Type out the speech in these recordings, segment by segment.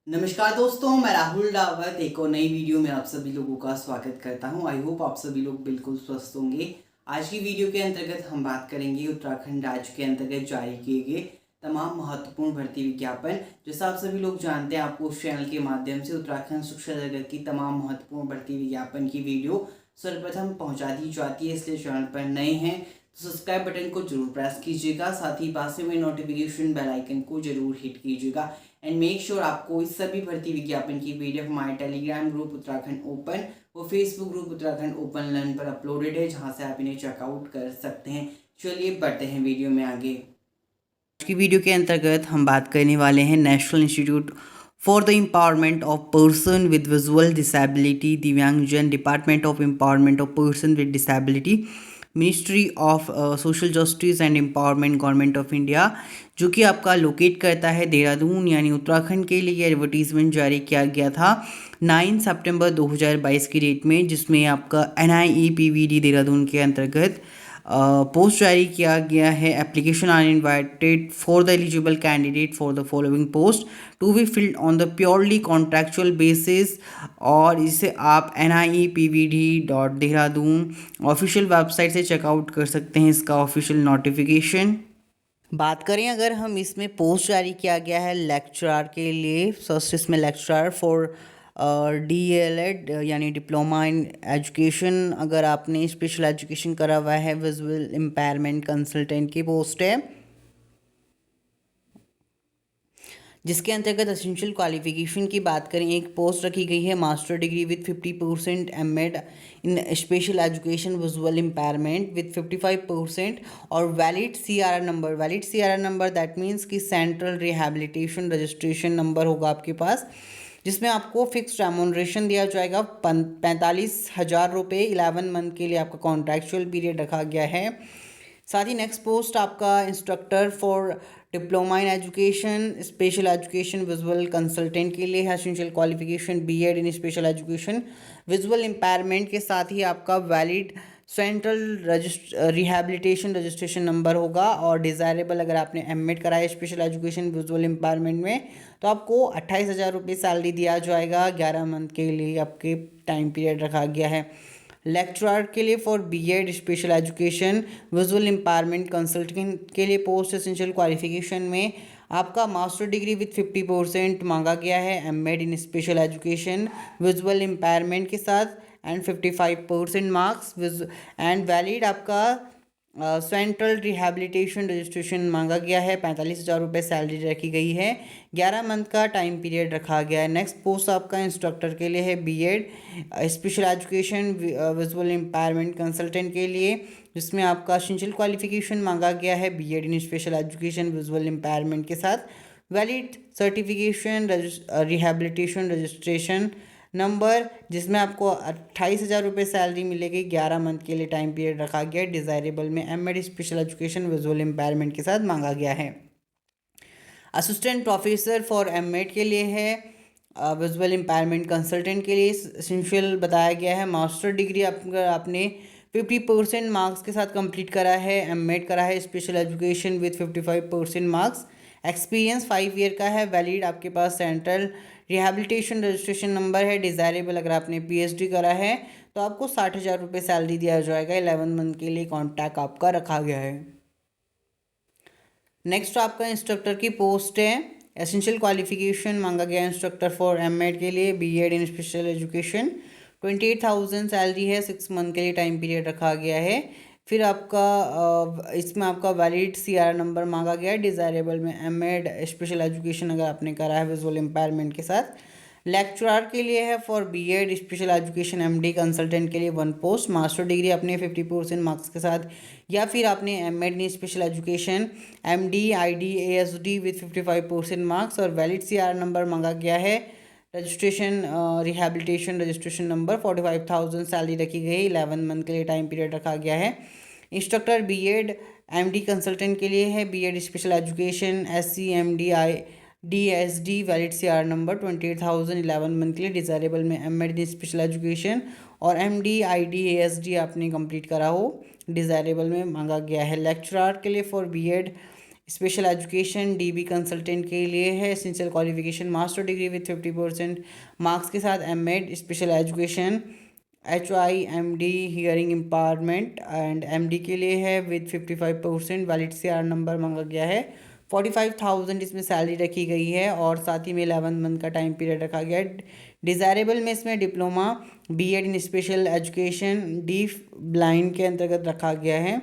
नमस्कार दोस्तों, मैं राहुल रावत एक और नई वीडियो में आप सभी लोगों का स्वागत करता हूं। आई होप आप सभी लोग बिल्कुल स्वस्थ होंगे। आज की वीडियो के अंतर्गत हम बात करेंगे उत्तराखंड राज्य के अंतर्गत जारी किए गए तमाम महत्वपूर्ण भर्ती विज्ञापन। जैसा आप सभी लोग जानते हैं, आपको उस चैनल के माध्यम से उत्तराखंड शिक्षा जगत की तमाम महत्वपूर्ण भर्ती विज्ञापन की वीडियो सर्वप्रथम पहुँचा दी जाती है। इसलिए चैनल पर नए हैं तो सब्सक्राइब बटन को जरूर प्रेस कीजिएगा, साथ ही पास में नोटिफिकेशन बेल आइकन को जरूर हिट कीजिएगा एंड मेक श्योर आपको इस सभी भर्ती विज्ञापन की पीडीएफ हमारे टेलीग्राम ग्रुप उत्तराखंड ओपन और Facebook group Uttarakhand open learn पर अपलोडेड है, जहां से आप इन्हें चेकआउट कर सकते हैं। चलिए बढ़ते हैं वीडियो में आगे। आज की वीडियो के अंतर्गत हम बात करने वाले हैं National Institute for the Empowerment of Person with Visual Disability दिव्यांगजन, Department of Empowerment of Person with Disability, Ministry of Social Justice and Empowerment, Government of India, जो कि आपका लोकेट करता है देहरादून यानी उत्तराखंड के लिए। एडवर्टीजमेंट जारी किया गया था 9 सितंबर 2022 की डेट में, जिसमें आपका NIEPVD देहरादून के अंतर्गत पोस्ट जारी किया गया है। Application are invited for the eligible candidate for the following post to be filled on the purely contractual basis. और इसे आप NIEPVD.देहरादून ऑफिशियल वेबसाइट से चेकआउट कर सकते हैं, इसका ऑफिशियल नोटिफिकेशन। बात करें अगर हम इसमें पोस्ट जारी किया गया है लेक्चरर के लिए, फर्स्ट इसमें लेक्चरर फॉर DELED यानी डिप्लोमा इन एजुकेशन। अगर आपने स्पेशल एजुकेशन करा हुआ है, विजुअल इम्पेयरमेंट कंसल्टेंट की पोस्ट है, जिसके अंतर्गत एसेंशियल क्वालिफिकेशन की बात करें, एक पोस्ट रखी गई है master degree with 50% MEd in special education visual impairment with 55% और valid CRR number that means कि सेंट्रल रिहैबिलिटेशन रजिस्ट्रेशन नंबर होगा आपके पास, जिसमें आपको फिक्स्ड रेमोनरेशन दिया जाएगा 45,000 रुपये। 11 मंथ के लिए आपका कॉन्ट्रैक्चुअल पीरियड रखा गया है। साथ ही नेक्स्ट पोस्ट आपका instructor for diploma in education special education visual consultant के लिए है। Essential qualification BEd in special education visual impairment के साथ ही आपका valid central rehabilitation registration number होगा। और डिज़ायरेबल अगर आपने एमएड कराया स्पेशल एजुकेशन विजुअल इम्पायरमेंट में, तो आपको 28,000 रुपये सैलरी दिया जाएगा। 11 मंथ के लिए आपके टाइम पीरियड रखा गया है। लेक्चरर के लिए for BEd special education visual impairment consultant के लिए पोस्ट एसेंशियल क्वालिफिकेशन में आपका मास्टर डिग्री विद 50% मांगा गया है MEd in special education visual इम्पायरमेंट के साथ एंड 55% मार्क्स एंड वैलिड आपका सेंट्रल रिहैबिलिटेशन रजिस्ट्रेशन मांगा गया है। 45,000 रुपये सैलरी रखी गई है। 11 मंथ का टाइम पीरियड रखा गया है। नेक्स्ट पोस्ट आपका इंस्ट्रक्टर के लिए है BEd special education visual impairment consultant के लिए, जिसमें आपका एसेंशियल क्वालिफिकेशन मांगा गया है BEd in special education visual इम्पायरमेंट के साथ valid certification rehabilitation registration number, जिसमें आपको 28,000 रुपये सैलरी मिलेगी। 11 मंथ के लिए टाइम पीरियड रखा गया है। डिज़ायरेबल में एमएड स्पेशल एजुकेशन विजुअल इम्पायरमेंट के साथ मांगा गया है। असिस्टेंट प्रोफेसर फॉर एमएड के लिए है विजुअल इम्पायरमेंट कंसल्टेंट के लिए एसेंशियल बताया गया है मास्टर डिग्री अगर आपने 50% मार्क्स के साथ कंप्लीट करा है, एमएड करा है special education with 55% marks, experience 5 year का है, वैलिड आपके पास सेंट्रल रिहैबिलिटेशन रजिस्ट्रेशन नंबर है। डिज़ायरेबल अगर आपने PhD करा है तो आपको 60,000 रुपये सैलरी दिया जाएगा। 11 मंथ के लिए कॉन्टैक्ट आपका रखा गया है। नेक्स्ट आपका इंस्ट्रक्टर की पोस्ट है। एसेंशियल क्वालिफिकेशन मांगा गया इंस्ट्रक्टर फॉर एमएड के लिए BEd in special education 28,000 salary है। 6 मंथ के लिए टाइम पीरियड रखा गया है। फिर आपका इसमें आपका वैलिड CRR नंबर मांगा गया है। डिज़ायरेबल में एमएड स्पेशल एजुकेशन अगर आपने करा है विजुअल इम्पायरमेंट के साथ। लेक्चरर के लिए है for BEd special education MD consultant के लिए 1 पोस्ट, मास्टर डिग्री अपने 50% मार्क्स के साथ, या फिर आपने MEd in special education MD ID ASD with 55% marks और वैलिड CRR नंबर मांगा गया है। Registration rehabilitation registration number 45,000 salary रखी गई। 11 मंथ के लिए टाइम पीरियड रखा गया है। इंस्ट्रक्टर BEd MD कंसल्टेंट के लिए है BEd special education SC MD DSD valid CRR number 28,000 11 month के लिए। डिज़ायरेबल में एमएड इन स्पेशल एजुकेशन और MD ID ASD आपने कंप्लीट करा हो। डिज़ायरेबल में मांगा गया है। लेक्चरर के लिए for BEd special education DB consultant के लिए है। Essential qualification master degree with 50% marks के साथ MEd special education HIMD hearing empowerment and MD के लिए है विद 55%। वैलिड CR नंबर मांगा गया है। 45,000 इसमें सैलरी रखी गई है और साथ ही में 11 मंथ का टाइम पीरियड रखा गया है। डिज़ायरेबल में इसमें diploma BEd in special education deaf blind के अंतर्गत रखा गया है।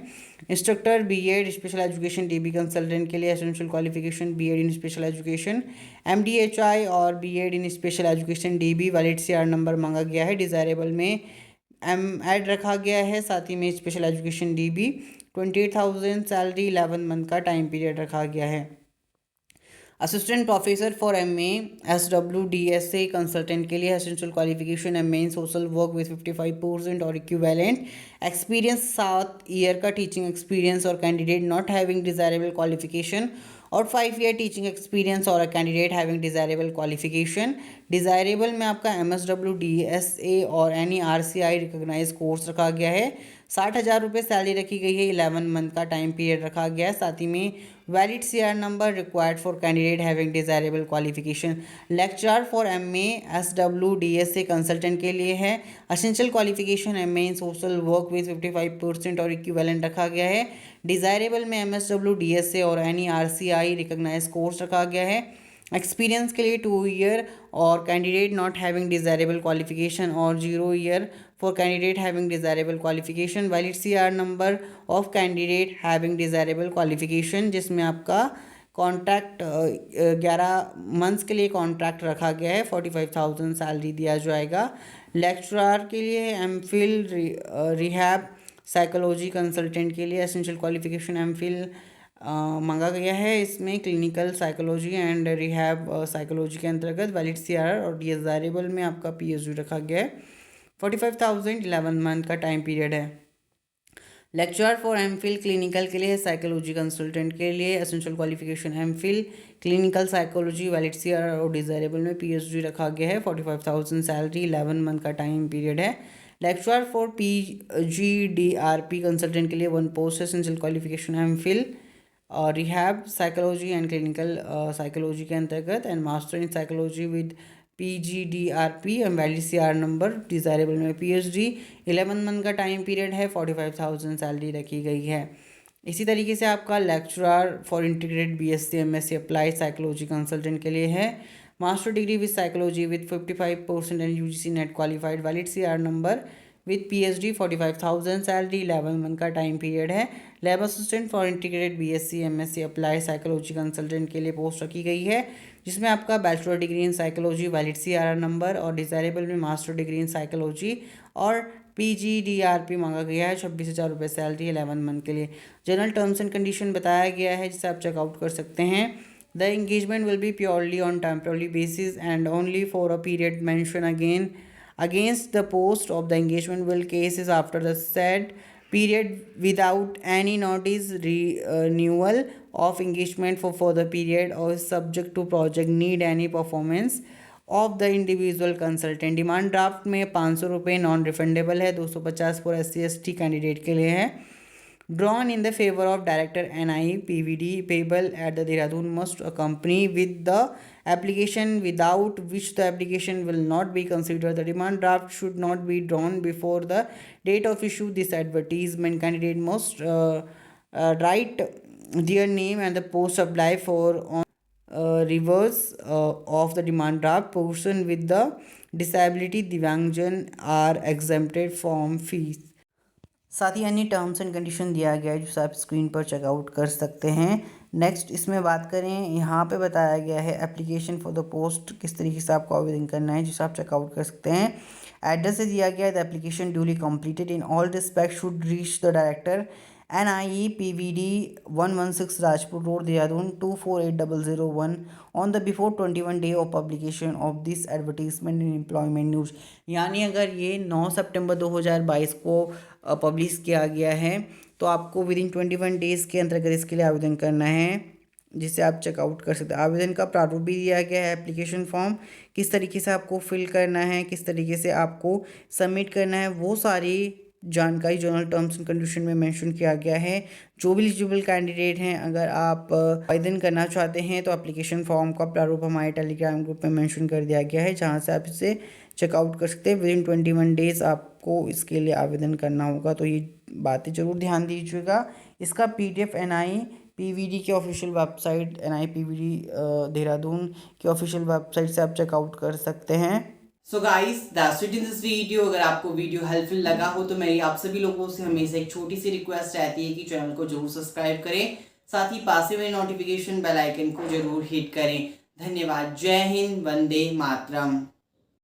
Instructor BEd special education DB consultant के लिए essential qualification BEd in special education MDHI और BEd in special education DB valid CR number मांगा गया है। डिज़ायरेबल में एड रखा गया है, साथ ही में special education DB 28,000 salary 11 month का टाइम पीरियड रखा गया है। Assistant professor for MA SWDSA consultant के लिए essential qualification MA in social work with 55% और इक्विवेलेंट एक्सपीरियंस 7 ईयर का टीचिंग एक्सपीरियंस और candidate not having desirable qualification और 5 ईयर टीचिंग एक्सपीरियंस और a candidate having desirable qualification. Desirable में आपका MSWDSA और NERCI रिकॉग्नाइज कोर्स रखा गया है। 60,000 रुपये सैलरी रखी गई है। 11 मंथ का टाइम पीरियड रखा गया है। साथ ही में valid CR number required for candidate having desirable qualification. Lecturer for MA SWDSA consultant के लिए है। Essential qualification MA in social work with 55% और इक्विवेलेंट रखा गया है। डिज़ायरेबल में MSWDSA और NERCI रिकॉग्नाइज कोर्स रखा गया है। एक्सपीरियंस के लिए 2 ईयर और candidate not having desirable qualification और 0 year for candidate having desirable qualification. Valid CR number of candidate having desirable qualification, जिसमें आपका कॉन्ट्रैक्ट 11 मंथ्स के लिए कॉन्ट्रैक्ट रखा गया है। 45,000 सैलरी दिया जाएगा। लेक्चरर के लिए MPhil रिहैब साइकोलॉजी कंसल्टेंट के लिए एसेंशियल क्वालिफिकेशन MPhil मांगा गया है। इसमें clinical psychology and rehab psychology के अंतर्गत वैलिड CR और डिज़ायरेबल में आपका PhD रखा गया है। 45,000 11 मंथ का टाइम पीरियड है। लेक्चरर फॉर MPhil क्लिनिकल के लिए साइकोलॉजी कंसल्टेंट के लिए essential qualification MPhil clinical psychology valid CR और डिज़ायरेबल में PhD रखा गया है। 45,000 सैलरी 11 मंथ का टाइम पीरियड है। लेक्चरर फॉर PGDRP कंसल्टेंट के लिए 1 पोस्ट एसेंशियल क्वालिफिकेशन MPhil और rehab psychology and clinical psychology के अंतर्गत and master in psychology with PGDRP and valid CR number. Desirable में PhD 11 मंथ का टाइम पीरियड है। 45,000 सैलरी रखी गई है। इसी तरीके से आपका lecturer for integrated BSc MSc applied psychology consultant के लिए है। Master degree with psychology with 55% and UGC net qualified valid CR number with PhD 45,000 salary 11 month का टाइम पीरियड है। Lab assistant for integrated BSc MSc applied psychology consultant के लिए post रखी गई है, जिसमें आपका bachelor degree in psychology valid CR number और डिज़ायरेबल में मास्टर डिग्री इन साइकोलॉजी और PGDRP मांगा गया है। 26,000 रुपये सैलरी 11 मंथ के लिए। जनरल टर्म्स एंड कंडीशन बताया गया है, जिसे आप चेकआउट कर सकते हैं। The engagement will be purely on temporary basis and only for a period mention against the post of the engagement will cases after the said period without any notice renewal of engagement for further period or is subject to project need any performance of the individual consultant। Demand draft में 500 रुपये non refundable है। 250 for SC/ST candidate के लिए है। drawn in the favor of director NI PVD payable at the Dehradun must accompany with the application, without which the application will not be considered. The demand draft should not be drawn before the date of issue. This advertisement candidate must write their name and the post apply for on reverse of the demand draft. Person with the disability Divyangjan are exempted from fees। साथ ही अन्य terms and condition दिया गया है, जो आप screen पर checkout कर सकते हैं। नेक्स्ट इसमें बात करें, यहाँ पे बताया गया है एप्लीकेशन फॉर द पोस्ट किस तरीके से आपको आवेदन करना है, जिसे आप चेकआउट कर सकते हैं। एड्रेस से दिया गया है, the application duly completed in all respect should reach the director NIE PVD 116 Rajpur road Dehradun 248001 on the before 21 day of publication of this advertisement in employment news. यानी अगर ये 9 सितंबर 2022 को पब्लिश किया गया है, तो आपको विद इन 21 डेज़ के अंतर्गत इसके लिए आवेदन करना है, जिसे आप चेकआउट कर सकते हैं। आवेदन का प्रारूप भी दिया गया है, एप्लीकेशन फॉर्म किस तरीके से आपको फिल करना है, किस तरीके से आपको सबमिट करना है, वो सारी जानकारी जनरल टर्म्स एंड कंडीशन में मेंशन किया गया है। जो भी एलिजिबल कैंडिडेट हैं, अगर आप आवेदन करना चाहते हैं तो एप्लीकेशन फॉर्म का प्रारूप हमारे टेलीग्राम ग्रुप में मेंशन कर दिया गया है, जहां से आप इसे चेकआउट कर सकते हैं। विदिन 21 डेज आपको इसके लिए आवेदन करना होगा, तो ये बातें ज़रूर ध्यान दीजिएगा। इसका PDF NI PVD की official website NI PVD Dehradun की ऑफिशियल वेबसाइट से आप चेकआउट कर सकते हैं। So guys that's it in this video. अगर आपको वीडियो हेल्पफुल लगा हो तो मेरी आप सभी लोगों से हमेशा एक छोटी सी रिक्वेस्ट रहती है कि चैनल को जरूर सब्सक्राइब करें, साथ ही पास में नोटिफिकेशन बेल आइकन को जरूर हिट करें। धन्यवाद। जय हिंद, वंदे मातरम।